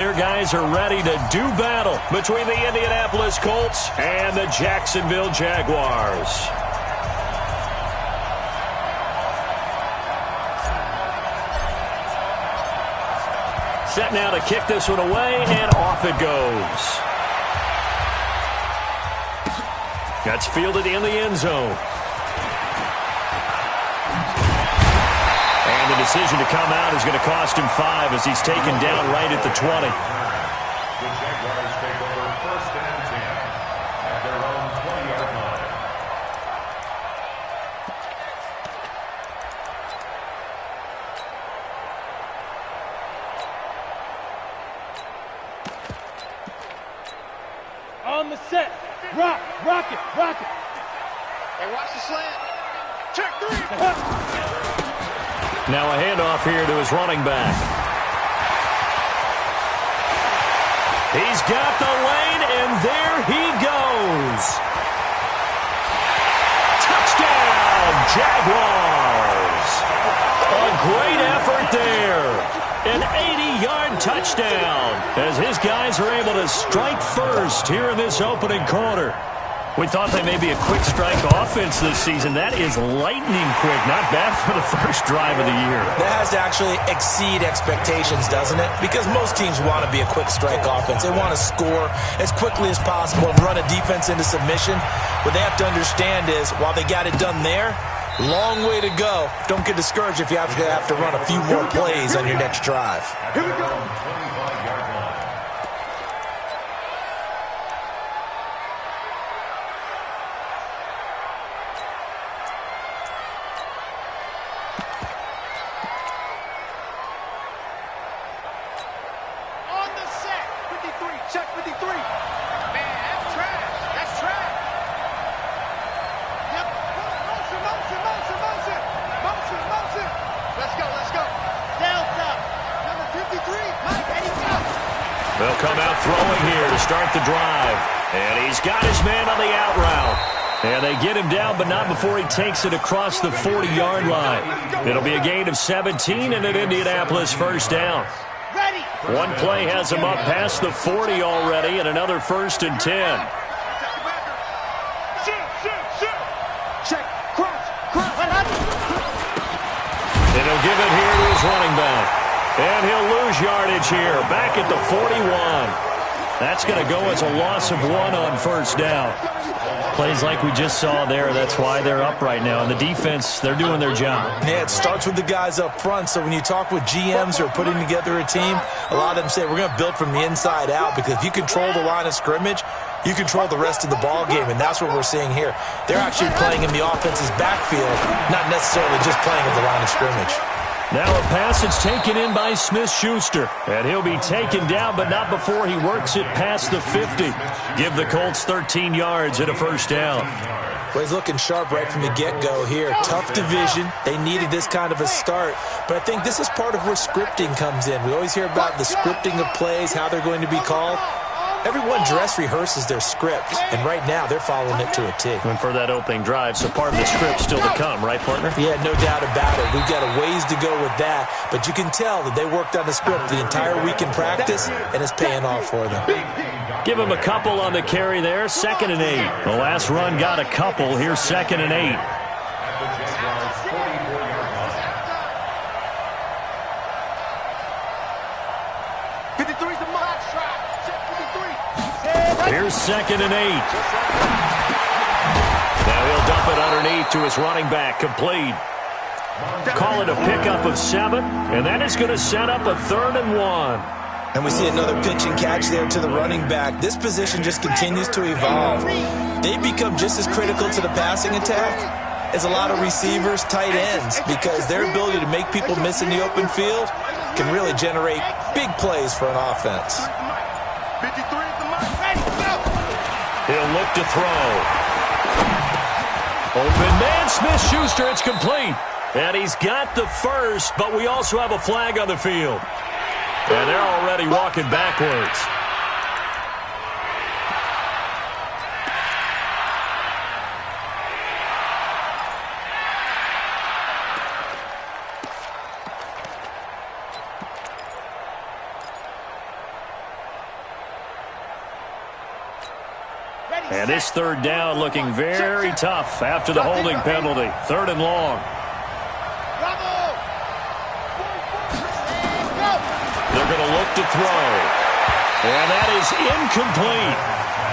Their guys are ready to do battle between the Indianapolis Colts and the Jacksonville Jaguars. Set now to kick this one away, and off it goes. That's fielded in the end zone. And the decision to come out is going to cost him 5 as he's taken down right at the 20. The Jaguars take over 1st and 10 at their own 20-yard line. On the set. Rock it. Hey, watch the slant. Check 3. Now a handoff here to his running back. He's got the lane, and there he goes. Touchdown, Jaguars. A great effort there. An 80-yard touchdown as his guys are able to strike first here in this opening quarter. We thought they may be a quick strike offense this season. That is lightning quick. Not bad for the first drive of the year. That has to actually exceed expectations, doesn't it? Because most teams want to be a quick strike offense. They want to score as quickly as possible and run a defense into submission. What they have to understand is, while they got it done there, long way to go. Don't get discouraged if you have to run a few more plays on your next drive. Here we go. 25-yard line. On the set. 53. Check 53. Man, that's trash. That's trash. Yep. Motion. Let's go. Delta. Number 53. Mike, and he's out. They'll come out throwing here to start the drive. And he's got his man on the out route. And they get him down, but not before he takes it across the 40-yard line. It'll be a gain of 17 and an Indianapolis first down. Ready. One play has him up past the 40 already, and another 1st and 10. Check. Cross. And he'll give it here to his running back. And he'll lose yardage here, back at the 41. That's going to go as a loss of 1 on first down. Plays like we just saw there, that's why they're up right now. And the defense, they're doing their job. Yeah, it starts with the guys up front. So when you talk with GMs who are putting together a team, a lot of them say, we're going to build from the inside out, because if you control the line of scrimmage, you control the rest of the ball game, and that's what we're seeing here. They're actually playing in the offense's backfield, not necessarily just playing at the line of scrimmage. Now a pass that's taken in by Smith-Schuster. And he'll be taken down, but not before he works it past the 50. Give the Colts 13 yards and a first down. Well, he's looking sharp right from the get-go here. Tough division. They needed this kind of a start. But I think this is part of where scripting comes in. We always hear about the scripting of plays, how they're going to be called. Everyone dress rehearses their script, and right now they're following it to a T. And for that opening drive, so part of the script still to come, right, partner? Yeah, no doubt about it. We've got a ways to go with that, but you can tell that they worked on the script the entire week in practice, and it's paying off for them. Give him a couple on the carry there, 2nd and 8. The last run got a couple. Here's 2nd and 8. Here's 2nd and 8. Now he'll dump it underneath to his running back, complete. Call it a pickup of 7, and that is going to set up a 3rd and 1. And we see another pitch and catch there to the running back. This position just continues to evolve. They become just as critical to the passing attack as a lot of receivers, tight ends, because their ability to make people miss in the open field can really generate big plays for an offense. He'll look to throw. Open man, Smith-Schuster, it's complete. And he's got the first, but we also have a flag on the field. And they're already walking backwards. And this third down looking very tough after the holding penalty. 3rd and long. They're going to look to throw. And that is incomplete.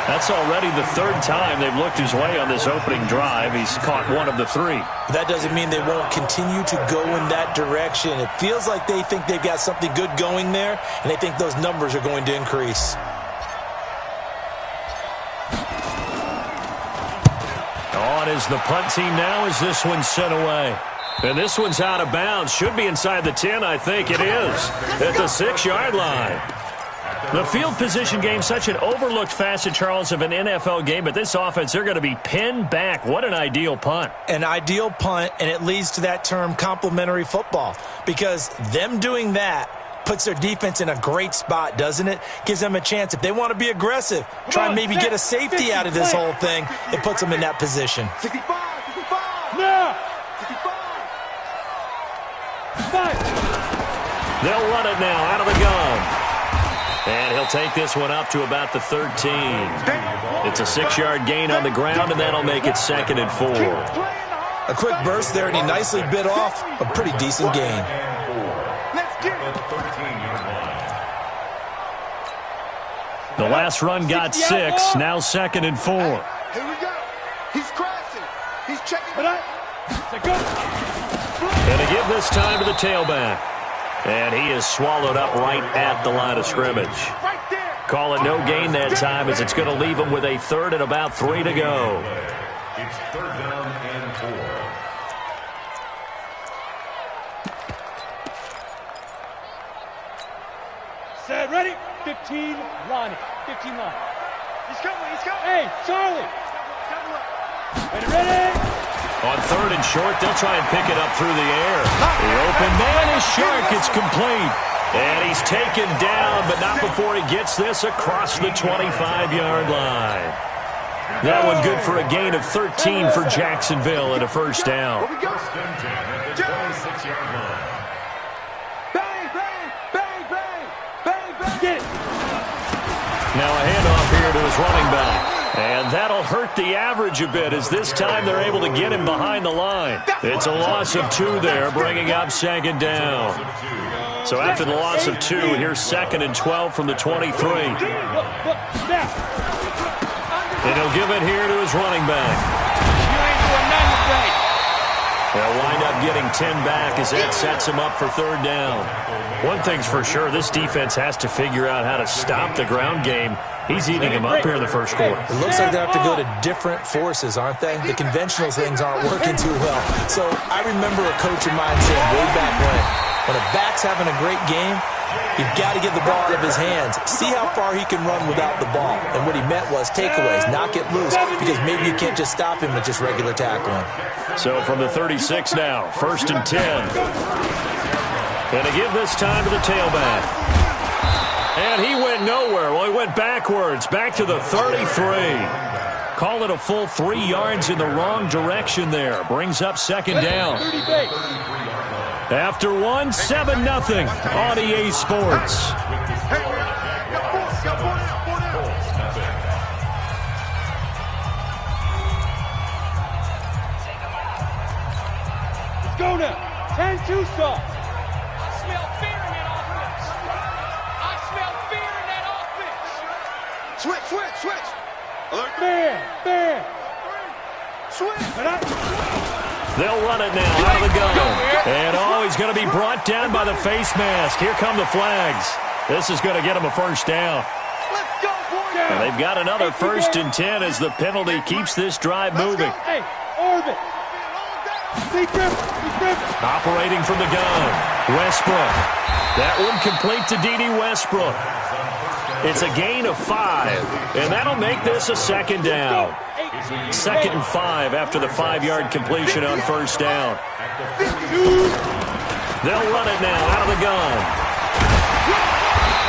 That's already the 3rd time they've looked his way on this opening drive. He's caught 1 of the 3. That doesn't mean they won't continue to go in that direction. It feels like they think they've got something good going there, and they think those numbers are going to increase. On is the punt team now as this one's sent away. And this one's out of bounds. Should be inside the 10, I think it is. At the 6-yard line. The field position game, such an overlooked facet, Charles, of an NFL game, but this offense, they're going to be pinned back. What an ideal punt. An ideal punt, and it leads to that term complementary football, because them doing that puts their defense in a great spot, doesn't it? Gives them a chance. If they want to be aggressive, try and maybe get a safety out of this whole thing, it puts them in that position. 65. No. 65. They'll run it now out of the gun. And he'll take this one up to about the 13. It's a 6-yard gain on the ground, and that'll make it 2nd and 4. A quick burst there, and he nicely bit off a pretty decent gain. The last run got 6, now 2nd and 4. Here we go. He's crashing. He's checking. And to give this time to the tailback. And he is swallowed up right at the line of scrimmage. Call it no gain that time, as it's going to leave him with a 3rd and about 3 to go. It's 3rd down and 4. Set, ready? 15, line it. 15 line. He's coming. Hey, Charlie. Ready? On 3rd and short, they'll try and pick it up through the air. The open man is Shark. It's complete. And he's taken down, but not before he gets this across the 25-yard line. That one good for a gain of 13 for Jacksonville and a 1st down. First and 10 at the 26-yard line. Get it. Now a handoff here to his running back. And that'll hurt the average a bit, as this time they're able to get him behind the line. It's a loss of 2 there, bringing up 2nd down. So after the loss of 2, here's 2nd and 12 from the 23. And he'll give it here to his running back. They'll wind up getting 10 back as that sets him up for 3rd down. One thing's for sure, this defense has to figure out how to stop the ground game. He's eating him up here in the 1st quarter. It looks like they have to go to different forces, aren't they? The conventional things aren't working too well. So I remember a coach of mine saying way back when a back's having a great game, you've got to get the ball out of his hands. See how far he can run without the ball. And what he meant was takeaways, knock it loose, because maybe you can't just stop him with just regular tackling. So from the 36 now, 1st and 10. And to give this time to the tailback. And he went nowhere. Well, he went backwards, back to the 33. Call it a full 3 yards in the wrong direction there. Brings up 2nd down. After 1, 7-0 on EA Sports. Let's go now. 10-2 stop. Switch. Alert. Man. Switch. They'll run it now out of the gun. And he's going to be brought down by the face mask. Here come the flags. This is going to get him a 1st down. Let's go, boys. And they've got another 1st and 10 as the penalty keeps this drive moving. Hey, orbit. Deep grip. Operating from the gun, Westbrook. That one complete to D.D. Westbrook. It's a gain of 5, and that'll make this a 2nd down. 2nd and 5 after the 5-yard completion on 1st down. They'll run it now out of the gun.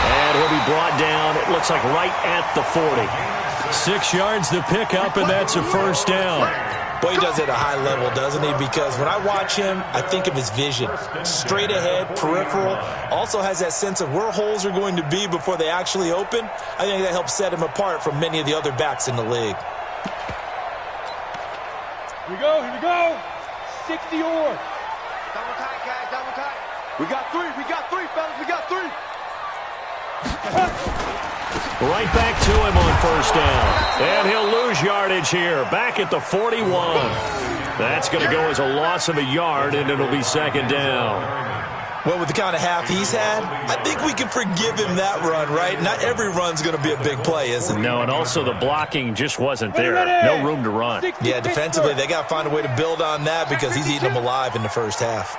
And he'll be brought down, it looks like right at the 40. 6 yards to pick up, and that's a 1st down. Boy, he does it at a high level, doesn't he? Because when I watch him, I think of his vision. Straight ahead, peripheral, also has that sense of where holes are going to be before they actually open. I think that helps set him apart from many of the other backs in the league. Here we go, 60 or. Double tight, guys, double tight. We got three, fellas, we got three. Right back to him on first down. And he'll lose yardage here. Back at the 41. That's going to go as a loss of a yard, and it'll be second down. Well, with the kind of half he's had, I think we can forgive him that run, right? Not every run's going to be a big play, is it? No, and also the blocking just wasn't there. No room to run. Yeah, defensively, they got to find a way to build on that because he's eating them alive in the first half.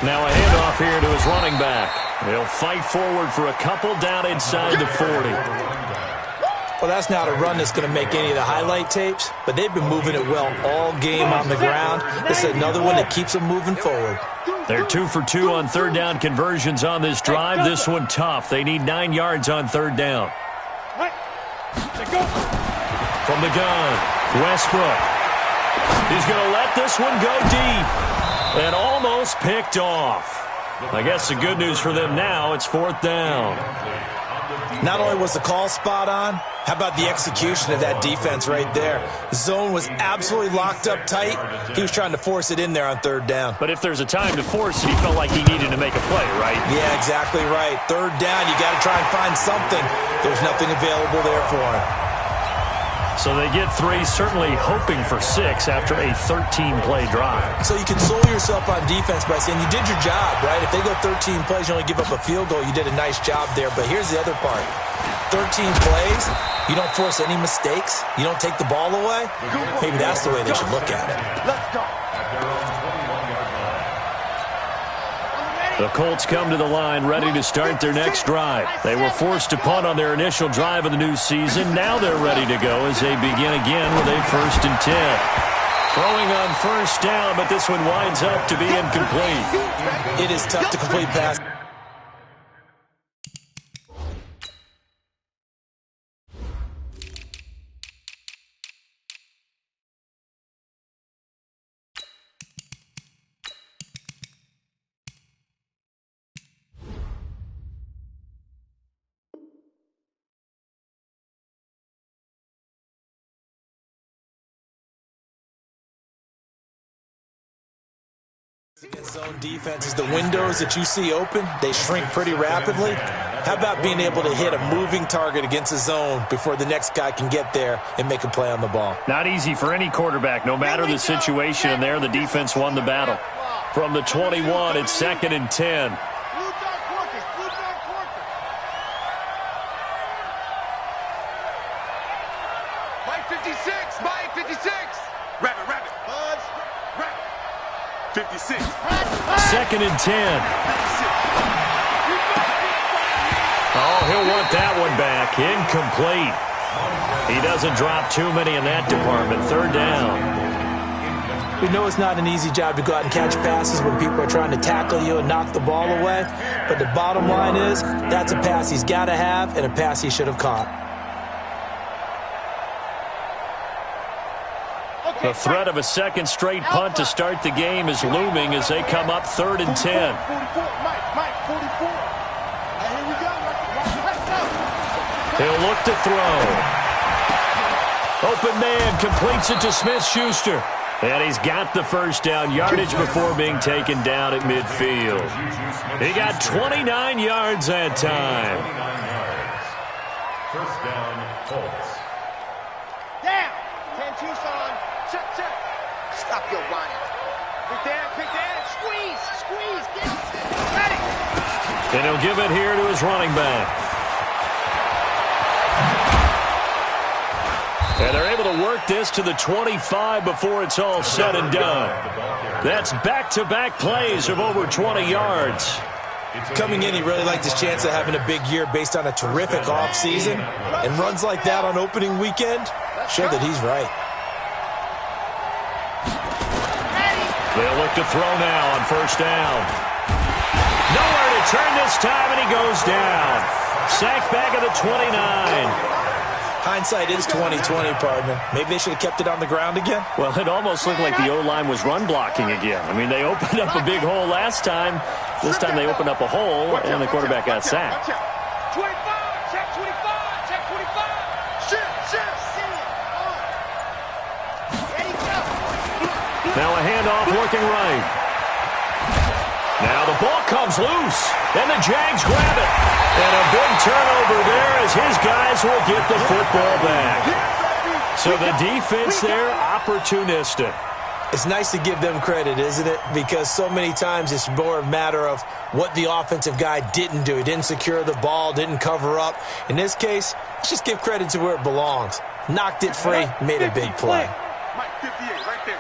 Now a handoff here to his running back. He'll fight forward for a couple down inside the 40. Well, that's not a run that's going to make any of the highlight tapes, but they've been moving it well all game on the ground. This is another one that keeps them moving forward. They're 2 for 2 on third down conversions on this drive. This one tough. They need 9 yards on third down. From the gun, Westbrook. He's going to let this one go deep. And almost picked off. I guess the good news for them now, it's fourth down. Not only was the call spot on, how about the execution of that defense right there? Zone was absolutely locked up tight. He was trying to force it in there on third down. But if there's a time to force it, he felt like he needed to make a play, right? Yeah, exactly right. Third down, you got to try and find something. There's nothing available there for him. So they get 3, certainly hoping for 6 after a 13-play drive. So you console yourself on defense by saying you did your job, right? If they go 13 plays, you only give up a field goal, you did a nice job there. But here's the other part. 13 plays, you don't force any mistakes, you don't take the ball away. Maybe that's the way they should look at it. Let's go. The Colts come to the line ready to start their next drive. They were forced to punt on their initial drive of the new season. Now they're ready to go as they begin again with a 1st and 10. Throwing on first down, but this one winds up to be incomplete. It is tough to complete pass. Against zone defenses, the windows that you see open, they shrink pretty rapidly. How about being able to hit a moving target against a zone before the next guy can get there and make a play on the ball? Not easy for any quarterback, no matter the situation, and there the defense won the battle. From the 21, it's 2nd and 10. Mike 56, Mike 56. Rabbit. 56. 2nd and 10. Oh, he'll want that one back. Incomplete. He doesn't drop too many in that department. Third down. We know it's not an easy job to go out and catch passes when people are trying to tackle you and knock the ball away. But the bottom line is, that's a pass he's got to have and a pass he should have caught. The threat of a second straight punt to start the game is looming as they come up 3rd and 10. He'll look to throw. Open man completes it to Smith-Schuster. And he's got the first down yardage before being taken down at midfield. He got 29 yards that time. First down, Colts. Down. 10-2, son. Check. Stop your running. Pick that. Squeeze. Get ready. And he'll give it here to his running back. And they're able to work this to the 25 before it's all said and done. That's back-to-back plays of over 20 yards. Coming in, he really liked his chance of having a big year based on a terrific offseason. And runs like that on opening weekend show that he's right. They'll look to throw now on first down. Nowhere to turn this time, and he goes down. Sacked back at the 29. Hindsight is 20/20, partner. Maybe they should have kept it on the ground again. Well, it almost looked like the O-line was run blocking again. I mean, they opened up a big hole last time. This time they opened up a hole, and the quarterback got sacked. 25, check 25, check 25. Shift. Now a handoff working right. Now the ball comes loose, and the Jags grab it. And a big turnover there as his guys will get the football back. So the defense there, opportunistic. It's nice to give them credit, isn't it? Because so many times it's more a matter of what the offensive guy didn't do. He didn't secure the ball, didn't cover up. In this case, let's just give credit to where it belongs. Knocked it free, made a big play. Mike 58 right there.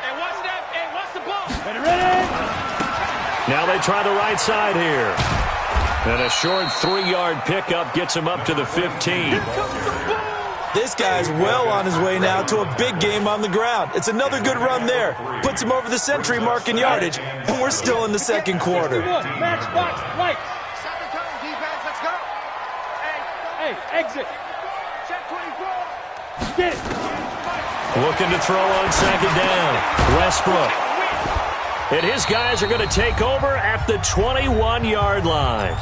And watch that. And watch the ball. Ready? Now they try the right side here. And a short 3-yard pickup gets him up to the 15. This guy's well on his way now to a big game on the ground. It's another good run there. Puts him over the century mark in yardage, and we're still in the second quarter. Matchbox right. Second time, defense, let's go. Hey, exit. Check 24. Get it. Looking to throw on second down. Westbrook. And his guys are going to take over at the 21-yard line.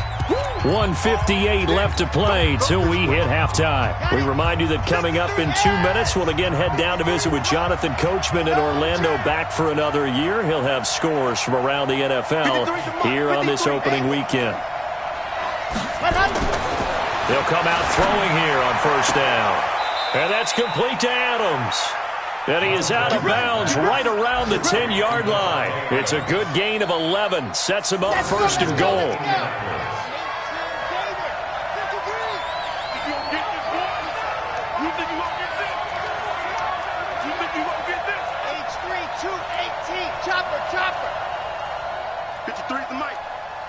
1:58 left to play till we hit halftime. We remind you that coming up in 2 minutes, we'll again head down to visit with Jonathan Coachman in Orlando, back for another year. He'll have scores from around the NFL here on this opening weekend. They'll come out throwing here on first down. And that's complete to Adams. And he is out of bounds right around the 10-yard line. It's a good gain of 11. Sets him up first and goal. Chopper. 53 is the mic.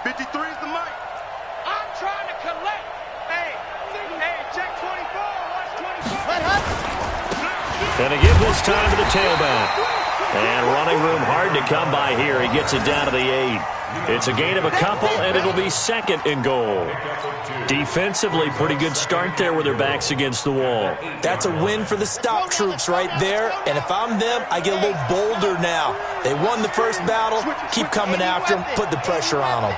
53 is the mic. I'm trying to collect. Hey, check 24. Watch 24. And to give this time to the tailback. And running room hard to come by here. He gets it down to the 8. It's a gain of a couple, and it'll be second and goal. Defensively, pretty good start there with their backs against the wall. That's a win for the stop troops right there. And if I'm them, I get a little bolder now. They won the first battle. Keep coming after them. Put the pressure on them.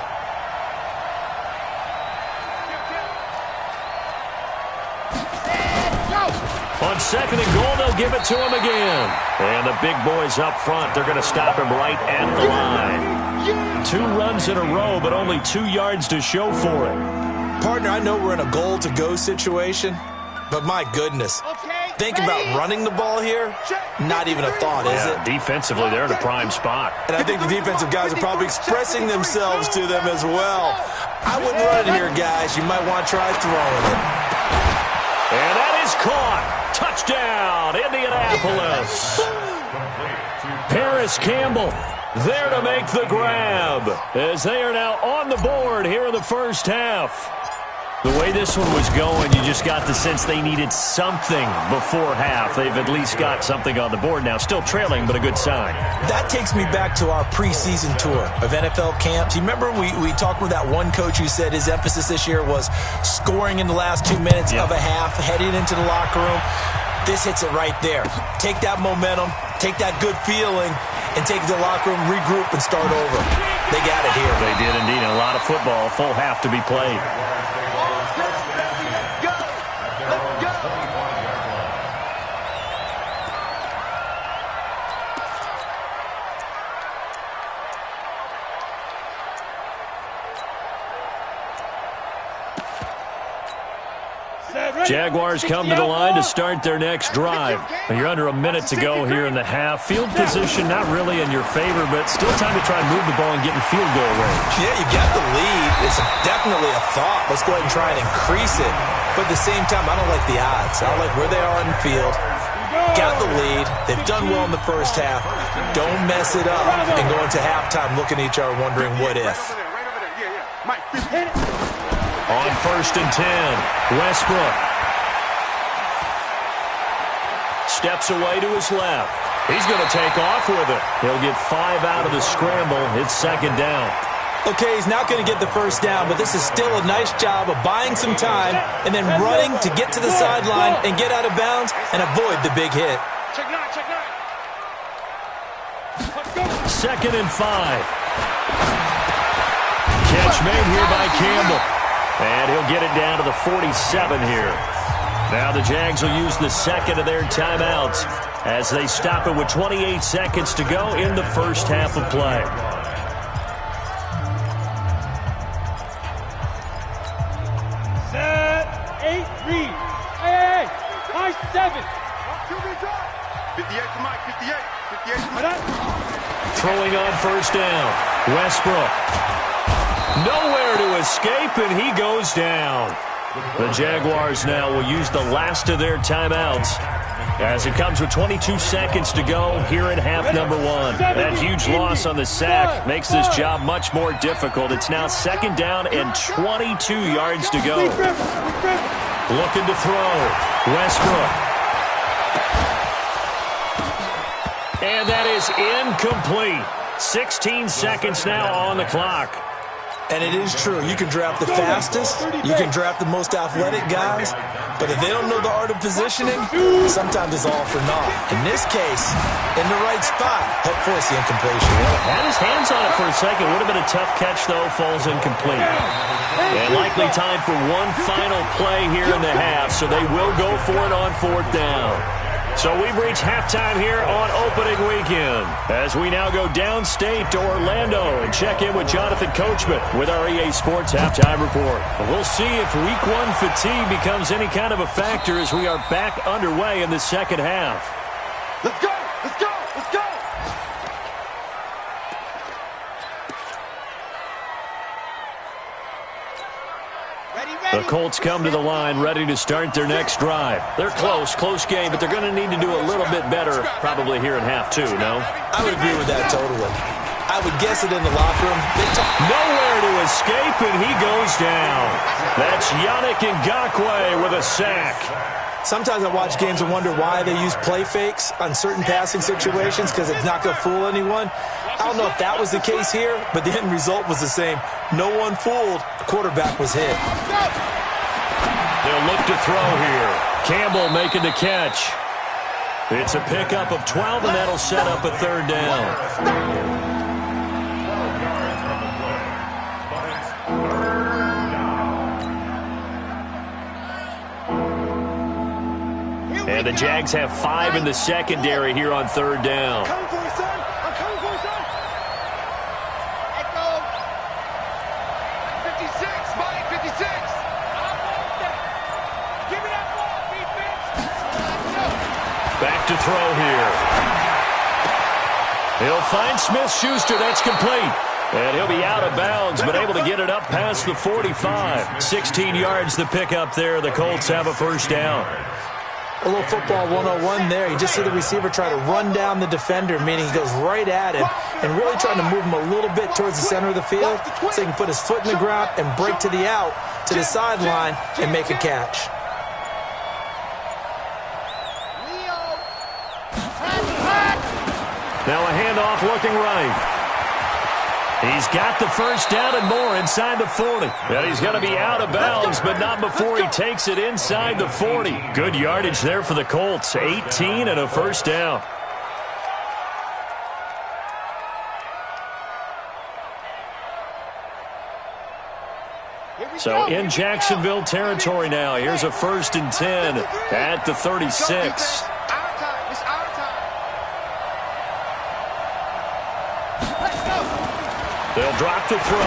On second and goal, they'll give it to him again. And the big boys up front, they're going to stop him right at the line. 2 runs in a row, but only 2 yards to show for it. Partner, I know we're in a goal-to-go situation, but my goodness. Think about running the ball here. Not even a thought, is it? Defensively, they're in a prime spot. And I think the defensive guys are probably expressing themselves to them as well. I wouldn't run it here, guys. You might want to try throwing it. And that is caught. Touchdown, Indianapolis. Paris Campbell there to make the grab as they are now on the board here in the first half. The way this one was going, you just got the sense they needed something before half. They've at least got something on the board now. Still trailing, but a good sign. That takes me back to our preseason tour of NFL camps. You remember we talked with that one coach who said his emphasis this year was scoring in the last 2 minutes of a half, heading into the locker room. This hits it right there. Take that momentum, take that good feeling, and take it to the locker room, regroup, and start over. They got it here. They did indeed. A lot of football, full half to be played. Jaguars come to the line to start their next drive. You're under a minute to go here in the half. Field position not really in your favor, but still time to try and move the ball and get in field goal range. Yeah, you got the lead. It's definitely a thought. Let's go ahead and try and increase it. But at the same time, I don't like the odds. I don't like where they are in the field. Got the lead. They've done well in the first half. Don't mess it up and go into halftime looking at each other wondering what if. On first and 10, Westbrook. Steps away to his left. He's going to take off with it. He'll get 5 out of the scramble. It's second down. Okay, he's not going to get the first down, but this is still a nice job of buying some time and then running to get to the sideline and get out of bounds and avoid the big hit. Check nine, check nine. Let's go. 2nd and 5. Catch made here by Campbell. And he'll get it down to the 47 here. Now the Jags will use the second of their timeouts as they stop it with 28 seconds to go in the first half of play. Set, 8, read. Hey, high 7. 58 to Mike, 58. 58 to Mike. Throwing on first down. Westbrook. Nowhere to escape, and he goes down. The Jaguars now will use the last of their timeouts as it comes with 22 seconds to go here in half number 1. That huge loss on the sack makes this job much more difficult. It's now 2nd down and 22 yards to go. Looking to throw. Westbrook. And that is incomplete. 16 seconds now on the clock. And it is true. You can draft the fastest, you can draft the most athletic guys, but if they don't know the art of positioning, sometimes it's all for naught. In this case, in the right spot, help force the incompletion. Had his hands on it for a second. Would have been a tough catch, though. Falls incomplete. And likely time for one final play here in the half, so they will go for it on 4th down. So we've reached halftime here on opening weekend as we now go downstate to Orlando and check in with Jonathan Coachman with our EA Sports Halftime Report. We'll see if Week 1 fatigue becomes any kind of a factor as we are back underway in the second half. Let's go! Let's go! Let's go! The Colts come to the line ready to start their next drive. They're close game, but they're going to need to do a little bit better probably here in half 2, no? I would agree with that totally. I would guess it in the locker room. Nowhere to escape, and he goes down. That's Yannick Ngakoue with a sack. Sometimes I watch games and wonder why they use play fakes on certain passing situations because it's not going to fool anyone. I don't know if that was the case here, but the end result was the same. No one fooled. The quarterback was hit. They'll look to throw here. Campbell making the catch. It's a pickup of 12, and that'll set up a 3rd down. And the Jags have 5 in the secondary here on 3rd down. I'm coming for you, son. I'm coming for you, son. Let go. 56, Mike, 56. Give me that ball, defense. Back to throw here. He'll find Smith-Schuster. That's complete. And he'll be out of bounds, but able to get it up past the 45. 16 yards the pickup there. The Colts have a 1st down. A little football 101 there. You just see the receiver try to run down the defender, meaning he goes right at him and really trying to move him a little bit towards the center of the field so he can put his foot in the ground and break to the out, to the sideline, and make a catch. Now a handoff looking right. He's got the 1st down and more inside the 40. And he's going to be out of bounds, but not before he takes it inside the 40. Good yardage there for the Colts. 18 and a 1st down. So in Jacksonville territory now. Here's a 1st and 10 at the 36. They'll drop the throw.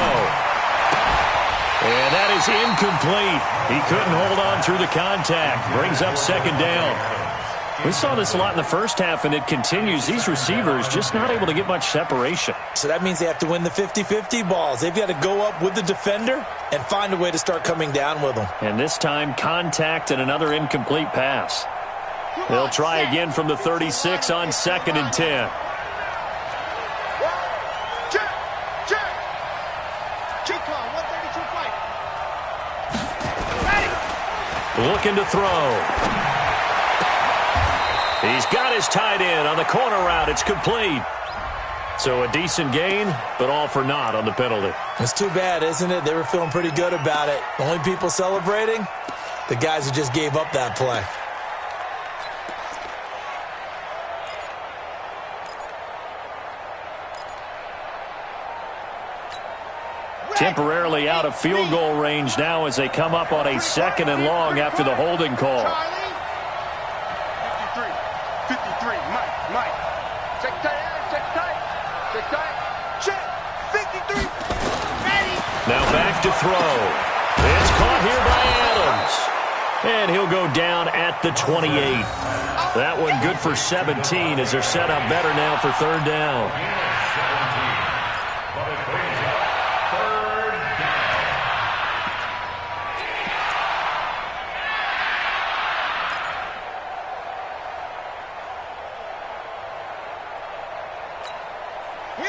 And that is incomplete. He couldn't hold on through the contact. Brings up 2nd down. We saw this a lot in the first half, and it continues. These receivers just not able to get much separation. So that means they have to win the 50-50 balls. They've got to go up with the defender and find a way to start coming down with them. And this time, contact and another incomplete pass. They'll try again from the 36 on 2nd and 10. Looking to throw. He's got his tight end on the corner route. It's complete. So a decent gain, but all for naught on the penalty. It's too bad, isn't it? They were feeling pretty good about it. The only people celebrating, the guys who just gave up that play. Temporarily out of field goal range now as they come up on a 2nd and long after the holding call. 53, Mike. Check tight. Check. 53. Ready. Now back to throw. It's caught here by Adams. And he'll go down at the 28. That one good for 17 as they're set up better now for 3rd down.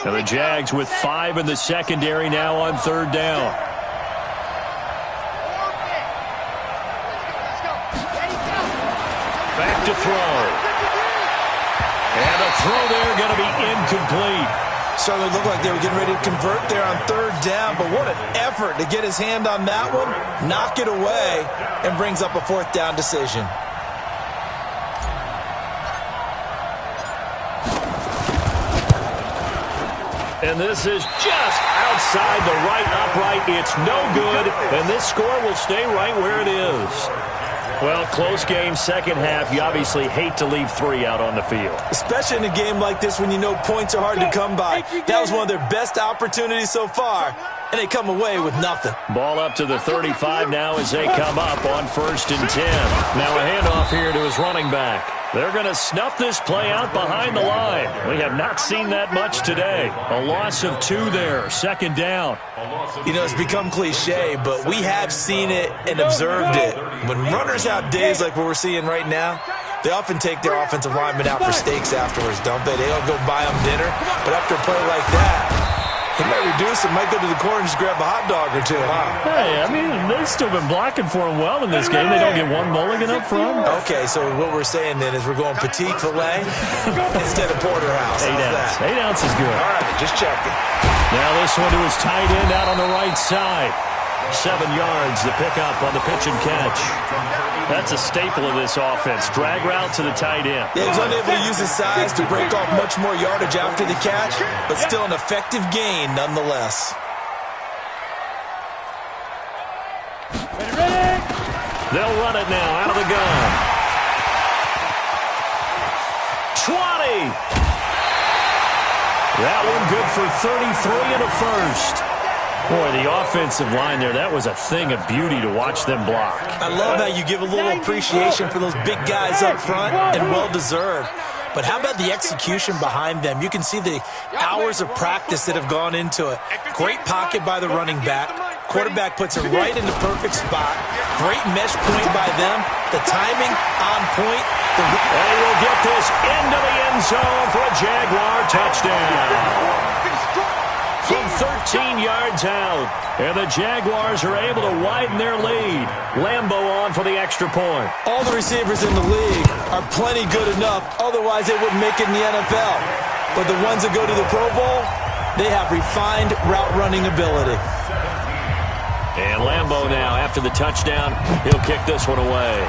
And the Jags with 5 in the secondary now on 3rd down. Back to throw. And a throw there going to be incomplete. Certainly looked like they were getting ready to convert there on 3rd down, but what an effort to get his hand on that one, knock it away, and brings up a 4th down decision. And this is just outside the right upright. It's no good, and this score will stay right where it is. Well, close game, second half. You obviously hate to leave 3 out on the field. Especially in a game like this when you know points are hard to come by. That was one of their best opportunities so far, and they come away with nothing. Ball up to the 35 now as they come up on 1st and 10. Now a handoff here to his running back. They're going to snuff this play out behind the line. We have not seen that much today. A loss of 2 there, 2nd down. You know, it's become cliche, but we have seen it and observed it. When runners have days like what we're seeing right now, they often take their offensive linemen out for steaks afterwards, don't they? They'll go buy them dinner, but after a play like that, he might reduce it, might go to the corner and just grab a hot dog or 2, huh? Hey, I mean, they've still been blocking for him well in this game. They don't get one mulligan up front. Okay, so what we're saying then is we're going petite filet instead of porterhouse. 8 ounce. 8 ounce is good. All right, just checking. Now this one to his tight end out on the right side. 7 yards, the pickup on the pitch and catch. That's a staple of this offense. Drag route to the tight end. Yeah, he's unable to use his size to break off much more yardage after the catch, but still an effective gain nonetheless. They'll run it now out of the gun. 20. That one good for 33 and a first. Boy, the offensive line there, that was a thing of beauty to watch them block. I love how you give a little appreciation for those big guys up front, and well-deserved. But how about the execution behind them? You can see the hours of practice that have gone into it. Great pocket by the running back. Quarterback puts it right in the perfect spot. Great mesh point by them. The timing on point. They will get this into the end zone for a Jaguar touchdown. From 13 yards out, and the Jaguars are able to widen their lead. Lambo on for the extra point. All the receivers in the league are plenty good enough, otherwise they wouldn't make it in the NFL. But the ones that go to the Pro Bowl, they have refined route running ability. And Lambo now, after the touchdown, he'll kick this one away.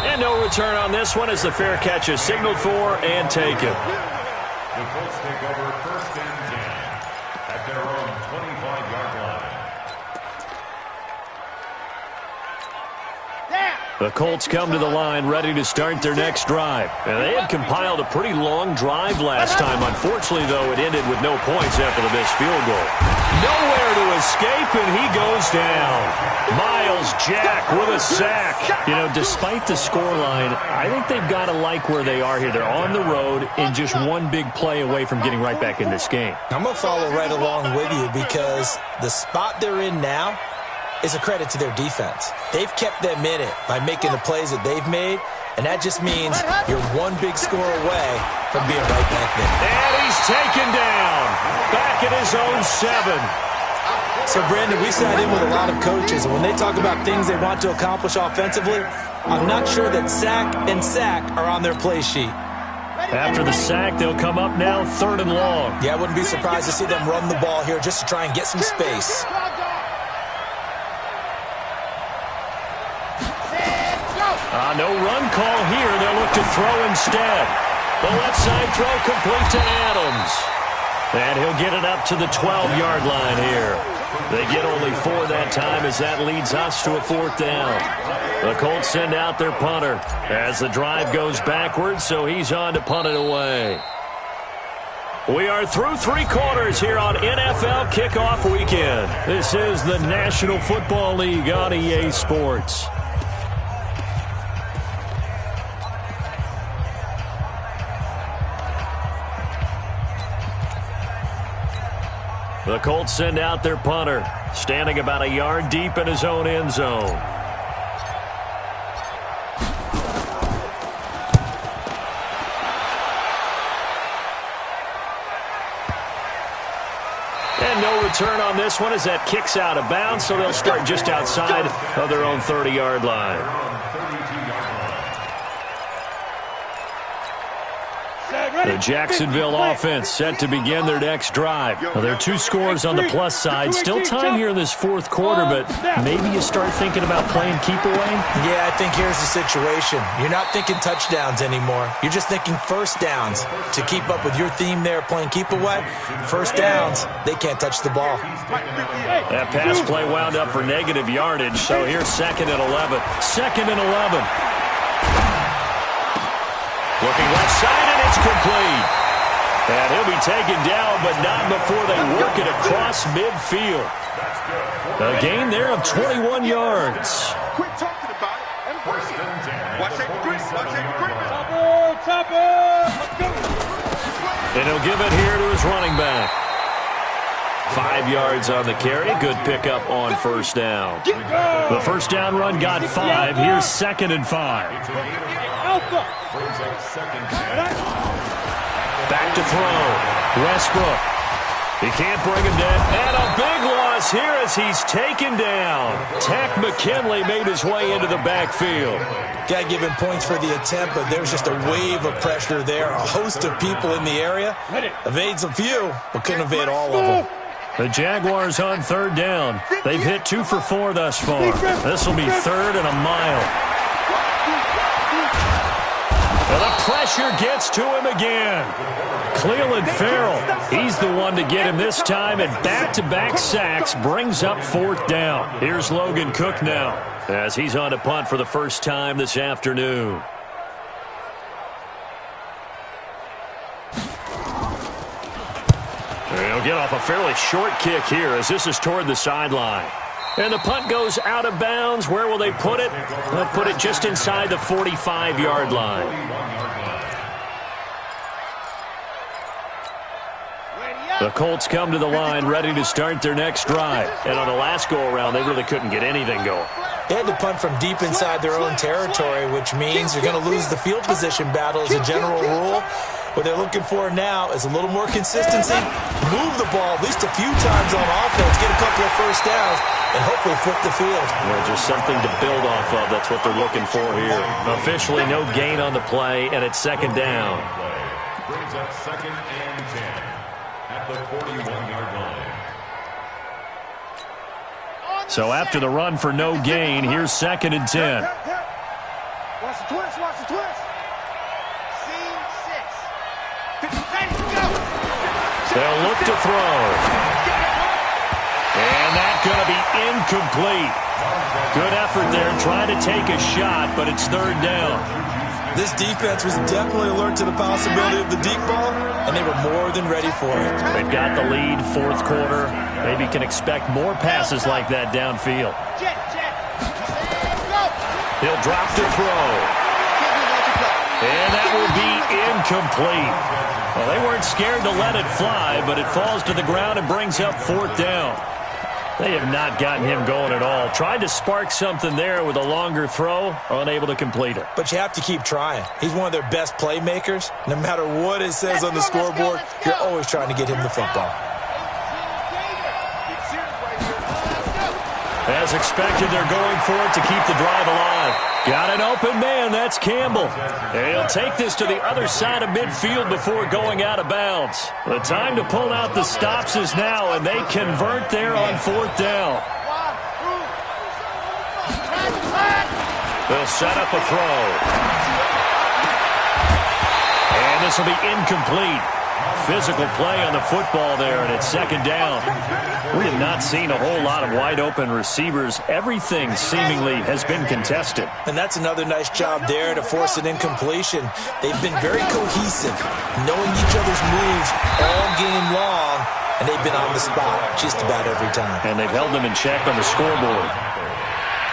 And no return on this one as the fair catch is signaled for and taken. The Colts take over 1st and 10 at their own 25-yard line. The Colts come to the line ready to start their next drive. And they had compiled a pretty long drive last time. Unfortunately, though, it ended with no points after the missed field goal. Nowhere to escape, and he goes down. Miles Jack with a sack. You know, despite the scoreline, I think they've got to like where they are here. They're on the road and just one big play away from getting right back in this game. I'm going to follow right along with you because the spot they're in now is a credit to their defense. They've kept them in it by making the plays that they've made, and that just means you're one big score away from being right back there. And he's taken down. Back at his own 7. So, Brandon, we sat in with a lot of coaches, and when they talk about things they want to accomplish offensively, I'm not sure that sack and sack are on their play sheet. After the sack, they'll come up now 3rd and long. Yeah, I wouldn't be surprised to see them run the ball here just to try and get some space. No run call here. They'll look to throw instead. The left side throw complete to Adams. And he'll get it up to the 12-yard line here. They get only 4 that time as that leads us to a 4th down. The Colts send out their punter as the drive goes backwards, so he's on to punt it away. We are through 3 quarters here on NFL Kickoff Weekend. This is the National Football League on EA Sports. The Colts send out their punter, standing about a yard deep in his own end zone. And no return on this one as that kicks out of bounds, so they'll start just outside of their own 30-yard line. The Jacksonville offense set to begin their next drive. Now, there are 2 scores on the plus side. Still time here in this 4th quarter, but maybe you start thinking about playing keep away? Yeah, I think here's the situation. You're not thinking touchdowns anymore. You're just thinking first downs. To keep up with your theme there, playing keep away, first downs, they can't touch the ball. That pass play wound up for negative yardage, so here's 2nd and 11. 2nd and 11. Looking left side, and it's complete. And he'll be taken down, but not before they work it across midfield. A gain there of 21 yards. Quit talking about it and work it. Watch that grip. Watch that grip. And he'll give it here to his running back. 5 yards on the carry. Good pickup on first down. The first down run got 5. Here's 2nd and 5. Back to throw. Westbrook. He can't bring him down. And a big loss here as he's taken down. Tack McKinley made his way into the backfield. Got to give him points for the attempt, but there's just a wave of pressure there. A host of people in the area. Evades a few, but couldn't evade all of them. The Jaguars on 3rd down. They've hit 2 for 4 thus far. This will be 3rd and a mile. And the pressure gets to him again. Cleveland Farrell, he's the one to get him this time, and back-to-back sacks brings up 4th down. Here's Logan Cook now as he's on to punt for the first time this afternoon. He'll get off a fairly short kick here as this is toward the sideline. And the punt goes out of bounds. Where will they put it? They'll put it just inside the 45-yard line. The Colts come to the line ready to start their next drive. And on the last go-around, they really couldn't get anything going. They had to punt from deep inside their own territory, which means you're going to lose the field position battle as a general rule. What they're looking for now is a little more consistency, move the ball at least a few times on offense, get a couple of first downs, and hopefully flip the field. Well, just something to build off of. That's what they're looking for here. Officially no gain on the play, and it's 2nd down. Brings up 2nd and 10 at the 41-yard line. So after the run for no gain, here's 2nd and 10. Watch the twist, watch the twist. Scene 6. Ready, go. They'll look to throw. And that's going to be incomplete. Good effort there trying to take a shot, but it's 3rd down. This defense was definitely alert to the possibility of the deep ball, and they were more than ready for it. They've got the lead, 4th quarter. Maybe can expect more passes like that downfield. Jet, go. He'll drop to throw. And that will be incomplete. Well, they weren't scared to let it fly, but it falls to the ground and brings up 4th down. They have not gotten him going at all. Tried to spark something there with a longer throw, unable to complete it. But you have to keep trying. He's one of their best playmakers. No matter what it says on the scoreboard, you're always trying to get him the football. As expected, they're going for it to keep the drive alive. Got an open man. That's Campbell. And he'll take this to the other side of midfield before going out of bounds. The time to pull out the stops is now, and they convert there on 4th down. They'll set up a throw. And this will be incomplete. Physical play on the football there, and it's 2nd down. We have not seen a whole lot of wide-open receivers. Everything seemingly has been contested. And that's another nice job there to force an incompletion. They've been very cohesive, knowing each other's moves all game long, and they've been on the spot just about every time. And they've held them in check on the scoreboard.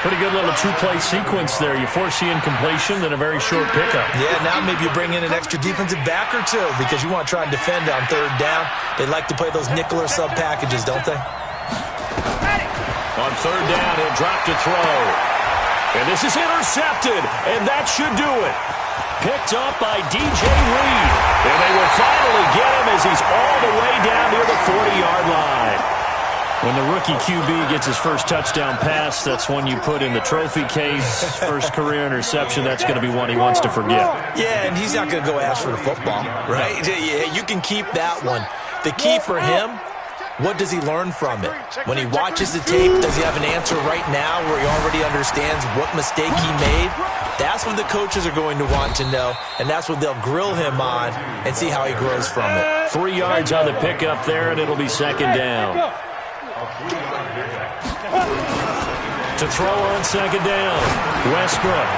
Pretty good little two-play sequence there. You force the incompletion, then a very short pickup. Yeah, now maybe you bring in an extra defensive back or two because you want to try and defend on 3rd down. They like to play those nickel or sub packages, don't they? On 3rd down, he'll drop to throw. And this is intercepted, and that should do it. Picked up by DJ Reed. And they will finally get him as he's all the way down near the 40-yard line. When the rookie QB gets his first touchdown pass, that's one you put in the trophy case. First career interception, that's going to be one he wants to forget. Yeah, and he's not going to go ask for the football, right? Yeah, you can keep that one. The key for him, what does he learn from it? When he watches the tape, does he have an answer right now where he already understands what mistake he made? That's what the coaches are going to want to know, and that's what they'll grill him on and see how he grows from it. 3 yards on the pickup there, and it'll be 2nd down. To throw on 2nd down, Westbrook.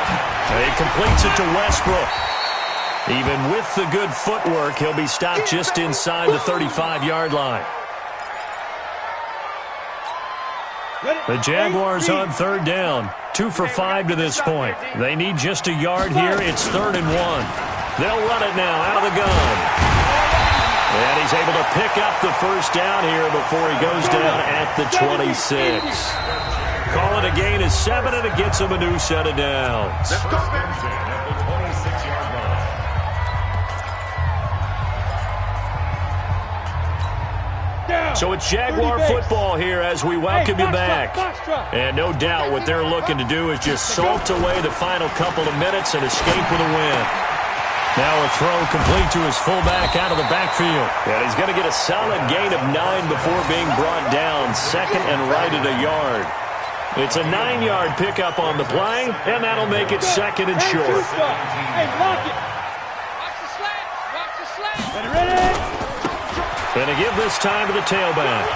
He completes it to Westbrook. Even with the good footwork, he'll be stopped just inside the 35-yard line. The Jaguars on 3rd down. 2 for 5 to this point. They need just a yard here. It's 3rd and 1. They'll run it now out of the gun. And he's able to pick up the first down here before he goes down at the 26. Call it a gain of 7, and it gets him a new set of downs. So it's Jaguar football here as we welcome you back. And no doubt what they're looking to do is just salt away the final couple of minutes and escape with a win. Now a throw complete to his fullback out of the backfield. And he's going to get a solid gain of 9 before being brought down. 2nd and right at a yard. It's a 9-yard pickup on the play, and that'll make it 2nd and short. Hey, block it. Watch the slant. Watch the slant. Ready? And to give this time to the tailback.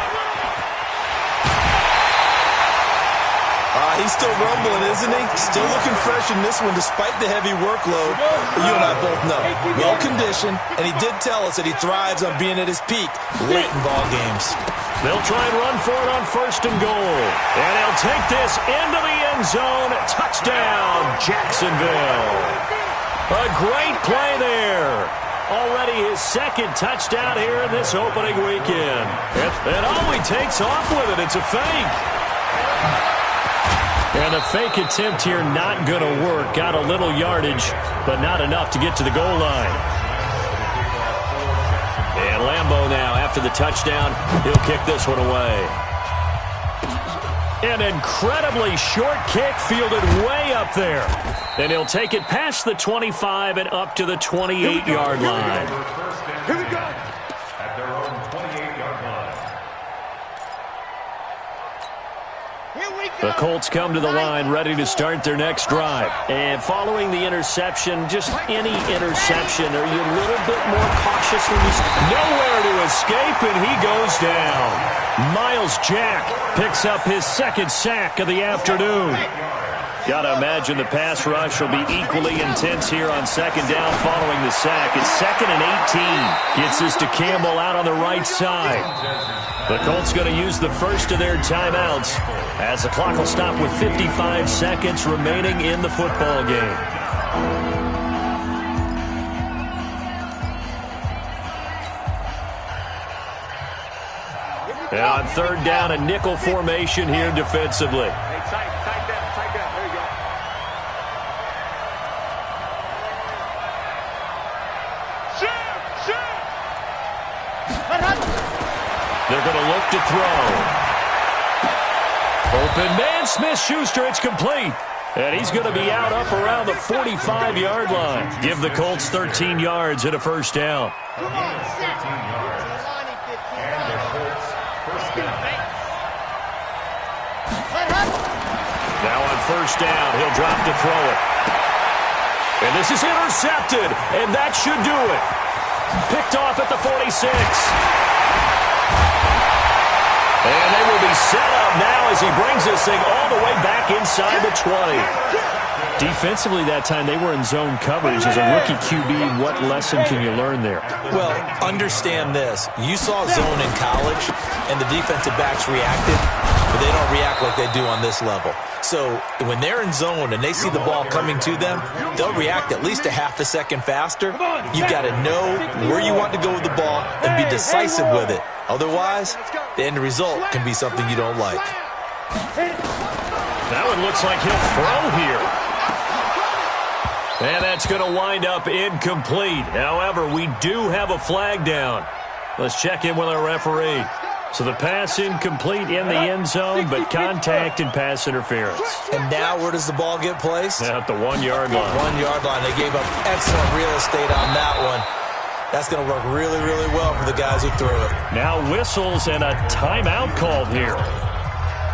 He's still rumbling, isn't he? Still looking fresh in this one despite the heavy workload. You and I both know. Well-conditioned, and he did tell us that he thrives on being at his peak late in ball games. They'll try and run for it on 1st and goal. And he'll take this into the end zone. Touchdown, Jacksonville. A great play there. Already his 2nd touchdown here in this opening weekend. And all he takes off with it, it's a fake. And the fake attempt here not going to work. Got a little yardage, but not enough to get to the goal line. And Lambeau now, after the touchdown, he'll kick this one away. An incredibly short kick fielded way up there. And he'll take it past the 25 and up to the 28-yard line. Here we go. At their own 28-yard line. The Colts come to the line ready to start their next drive. And following the interception, just any interception, are you a little bit more cautious when you... Nowhere to escape, and he goes down. Miles Jack picks up his 2nd sack of the afternoon. Got to imagine the pass rush will be equally intense here on 2nd down following the sack. It's 2nd and 18. Gets this to Campbell out on the right side. The Colts going to use the first of their timeouts as the clock will stop with 55 seconds remaining in the football game. And on 3rd down, a nickel formation here defensively. Hey, tight down. There you go. Shoot! Shoot! They're going to look to throw. Open man, Smith-Schuster, it's complete. And he's going to be out up around the 45-yard line. Give the Colts 13 yards and a first down. Come on, set. 13 yards. And the Colts first down. Now on first down, he'll drop to throw it. And this is intercepted, and that should do it. Picked off at the 46. And they will be set up now as he brings this thing all the way back inside the 20. Defensively that time, they were in zone coverage. As a rookie QB, what lesson can you learn there? Well, understand this. You saw zone in college, and the defensive backs reacted, but they don't react like they do on this level. So when they're in zone and they see the ball coming to them, they'll react at least a half a second faster. You've got to know where you want to go with the ball and be decisive with it. Otherwise, the end result can be something you don't like. That one looks like he'll throw here. And that's going to wind up incomplete. However, we do have a flag down. Let's check in with our referee. So the pass incomplete in the end zone, but contact and pass interference. And now where does the ball get placed? At the 1-yard line. 1-yard line. They gave up excellent real estate on that one. That's going to work really, really well for the guys who threw it. Now whistles and a timeout called here.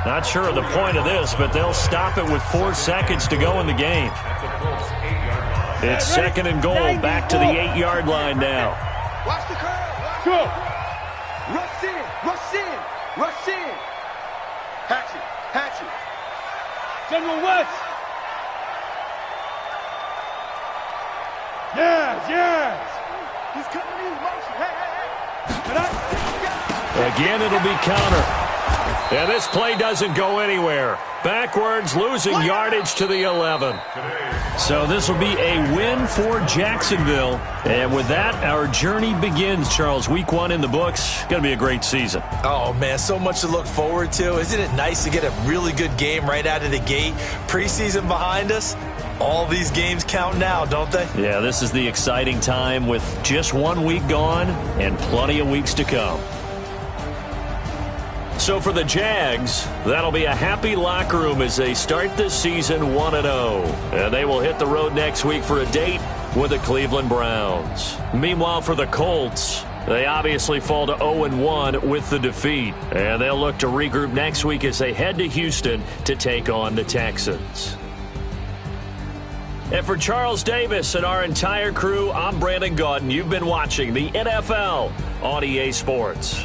Not sure of the point of this, but they'll stop it with 4 seconds to go in the game. It's second and goal, back to the 8-yard line now. Watch the curve. Go. Rush in. Rush in. Rush in. Hatch it. Hatch it. General West. Yes, yes. He's coming in motion. Hey. Again, it'll be counter. And this play doesn't go anywhere. Backwards, losing yardage to the 11. So this will be a win for Jacksonville. And with that, our journey begins, Charles. Week 1 in the books. Going to be a great season. Oh, man, so much to look forward to. Isn't it nice to get a really good game right out of the gate? Preseason behind us. All these games count now, don't they? Yeah, this is the exciting time with just 1 week gone and plenty of weeks to come. So for the Jags, that'll be a happy locker room as they start this season 1-0. And they will hit the road next week for a date with the Cleveland Browns. Meanwhile, for the Colts, they obviously fall to 0-1 with the defeat. And they'll look to regroup next week as they head to Houston to take on the Texans. And for Charles Davis and our entire crew, I'm Brandon Gaudin. You've been watching the NFL on EA Sports.